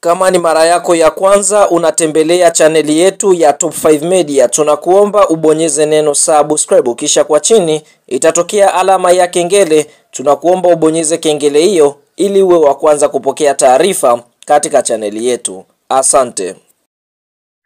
Kama ni mara yako ya kwanza unatembelea chaneli yetu ya Top 5 Media, tunakuomba ubonyeze neno subscribe, kisha kwa chini itatokea alama ya kengele. Tunakuomba ubonyeze kengele hiyo ili uwe wa kwanza kupokea taarifa katika chaneli yetu. Asante.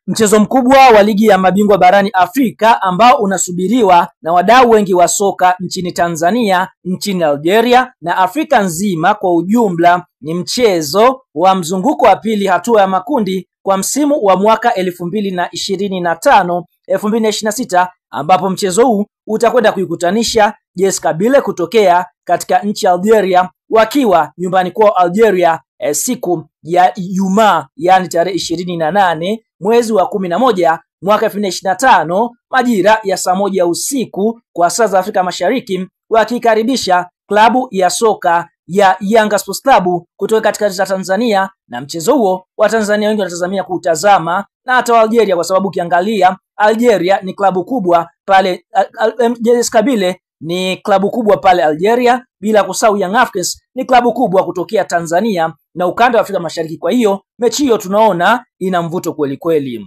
Mchezo mkubwa wa ligi ya mabingwa barani Afrika ambao unasubiriwa na wadau wengi wa soka nchini Tanzania, nchini Algeria na Afrika nzima kwa ujumla ni mchezo wa mzunguko wa pili hatua ya makundi kwa msimu wa mwaka 2025-2026, ambapo mchezo huu utakwenda kuikutanisha JS Kabylie kutokea katika nchi ya Algeria wakiwa nyumbani kwao Algeria siku ya Ijumaa, yani tarehe 28 mwezi wa 11 mwaka 2025 majira ya saa 1 usiku kwa saa za Afrika Mashariki, wakikaribisha klabu ya soka ya Yanga Sports Club kutoka katika Tanzania. Na mchezo huo Watanzania wengi wanatazamia kutazama na hata Algeria, kwa sababu ukiangalia Algeria ni klabu kubwa pale, JS Kabylie ni klabu kubwa pale Algeria, bila kusahau Young Africans ni klabu kubwa kutokea Tanzania na ukanda wa Afrika Mashariki. Kwa hiyo mechi hiyo tunaona ina mvuto kweli kweli,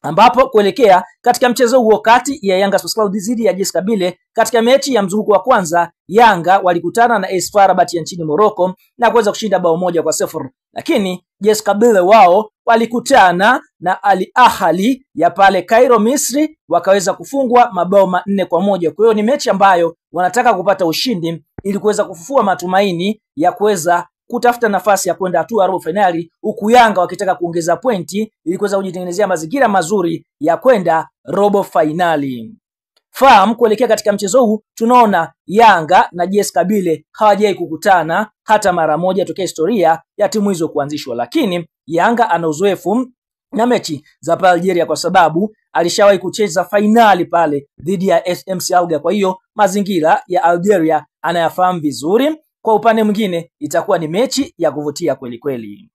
ambapo kuelekea katika mchezo huo kati ya Yanga Sports Club dhidi ya JS Kabylie, katika mechi ya mzunguko wa kwanza Yanga walikutana na AS FAR Rabat ya nchini Morocco na kuweza kushinda bao 1-0, lakini JS Kabylie wao walikutana na Al Ahly ya pale Cairo Misri, wakaweza kufungwa mabao 4-1. Kwa hiyo ni mechi ambayo wanataka kupata ushindi ili kuweza kufufua matumaini ya kuweza kutafuta nafasi ya kwenda hatua ya robo finali, huku Yanga wakitaka kuongeza pointi ili kuweza kujitengenezea mazingira mazuri ya kwenda robo finali. Fahamu kuelekea katika mchezo huu tunaona Yanga na JS Kabylie hawajai kukutana hata mara moja tokea historia ya timu hizo kuanzishwa, lakini Yanga ana uzoefu na mechi za pale Algeria kwa sababu alishawahi kucheza finali pale dhidi ya MC Alger. Kwa hiyo mazingira ya Algeria anayafahamu vizuri. Kwa upande mwingine itakuwa ni mechi ya kuvutia kweli kweli.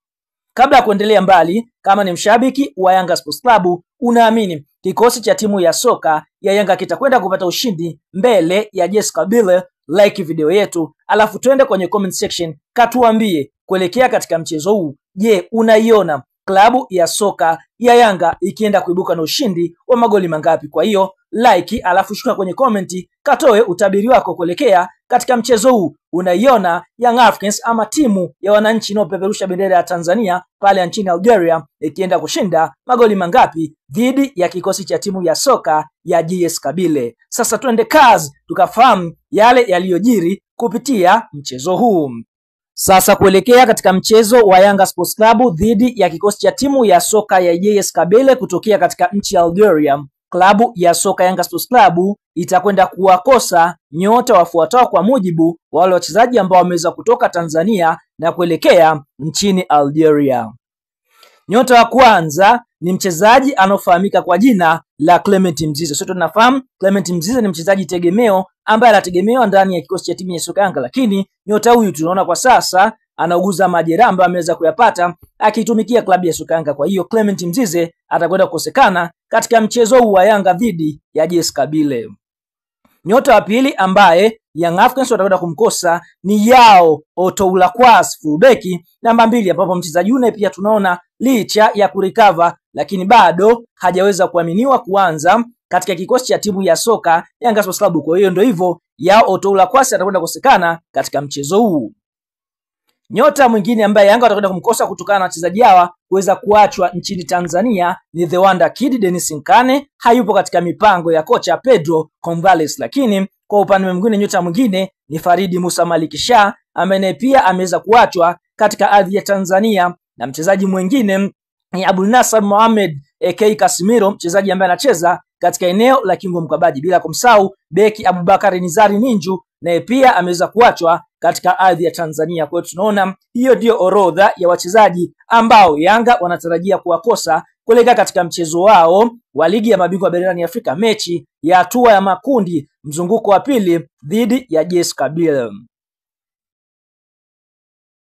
Kabla ya kuendelea mbali, kama ni mshabiki wa Yanga Sports Club, unaamini kikosi cha timu ya soka ya Yanga kitakwenda kupata ushindi mbele ya JS Kabylie, like video yetu, alafu twende kwenye comment section katuambie kuelekea katika mchezo huu, je, unaiona klabu ya soka ya Yanga ikienda kuibuka na ushindi wa magoli mangapi? Kwa hiyo like, alafu shuka kwenye comment katoe utabiri wako kuelekea katika mchezo huu. Unaiona Young Africans ama timu ya wananchi inayopeperusha bendera ya Tanzania pale nchini Algeria ikienda kushinda magoli mangapi dhidi ya kikosi cha timu ya soka ya JS Kabylie? Sasa twende kazi tukafahamu yale yaliyojiri kupitia mchezo huu. Sasa kuelekea katika mchezo wa Yanga Sports Club dhidi ya kikosi cha timu ya soka ya JS Kabylie kutokea katika nchi ya Algeria, klabu ya soka Yanga Sports Club itakwenda kuwakosa nyota wafuatao kwa mujibu wa wale wachezaji ambao wameweza kutoka Tanzania na kuelekea nchini Algeria. Nyota wa kwanza ni mchezaji anofahamika kwa jina la Clement Mzize. Sote tunafahamu Clement Mzize ni mchezaji tegemeo ambaye anategemewa ndani ya kikosi cha timu ya soka Yanga, lakini nyota huyu tunaona kwa sasa anauguza majeraha ambayo ameweza kuyapata akitumikia klabu ya soka Yanga. Kwa hiyo Clement Mzize atakwenda kukosekana katika mchezo huu wa Yanga dhidi ya JS Kabylie. Nyota wa pili ambaye Young Africans watakwenda kumkosa ni Yao Otoulakwas, fullback namba 2, ambapo mchezaji yule pia tunaona licha ya kurecover lakini bado hajaweza kuaminiwa kuanza katika kikosi cha timu ya soka Yanga Sports Club. Kwa hiyo ndio hivyo, Yao Otoulakwas atakwenda kukosekana katika mchezo huu. Nyota mwingine ambaye Yanga watakwenda kumkosa kutokana na wachezaji hawa kuweza kuachwa nchini Tanzania ni The Wonder Kid Dennis Nkane, hayupo katika mipango ya kocha Pedro Gonçalves. Lakini kwa upande mwingine nyota mwingine ni Faridi Musa Malik Shah ambaye pia ameweza kuachwa katika ardhi ya Tanzania, na mchezaji mwingine ni Abdul Nasser Mohamed AK Casemiro, mchezaji ambaye anacheza katika eneo la kiungo mkabaji, bila kumsahau beki Abubakar Nizari Ninju naye pia ameweza kuachwa katika ardhi ya Tanzania. Kwa hiyo tunaona hiyo ndio orodha ya wachezaji ambao Yanga wanatarajia kuwakosa kuelekea katika mchezo wao wa ligi ya mabingwa barani Afrika, mechi ya hatua ya makundi mzunguko wa pili dhidi ya JS Kabylie.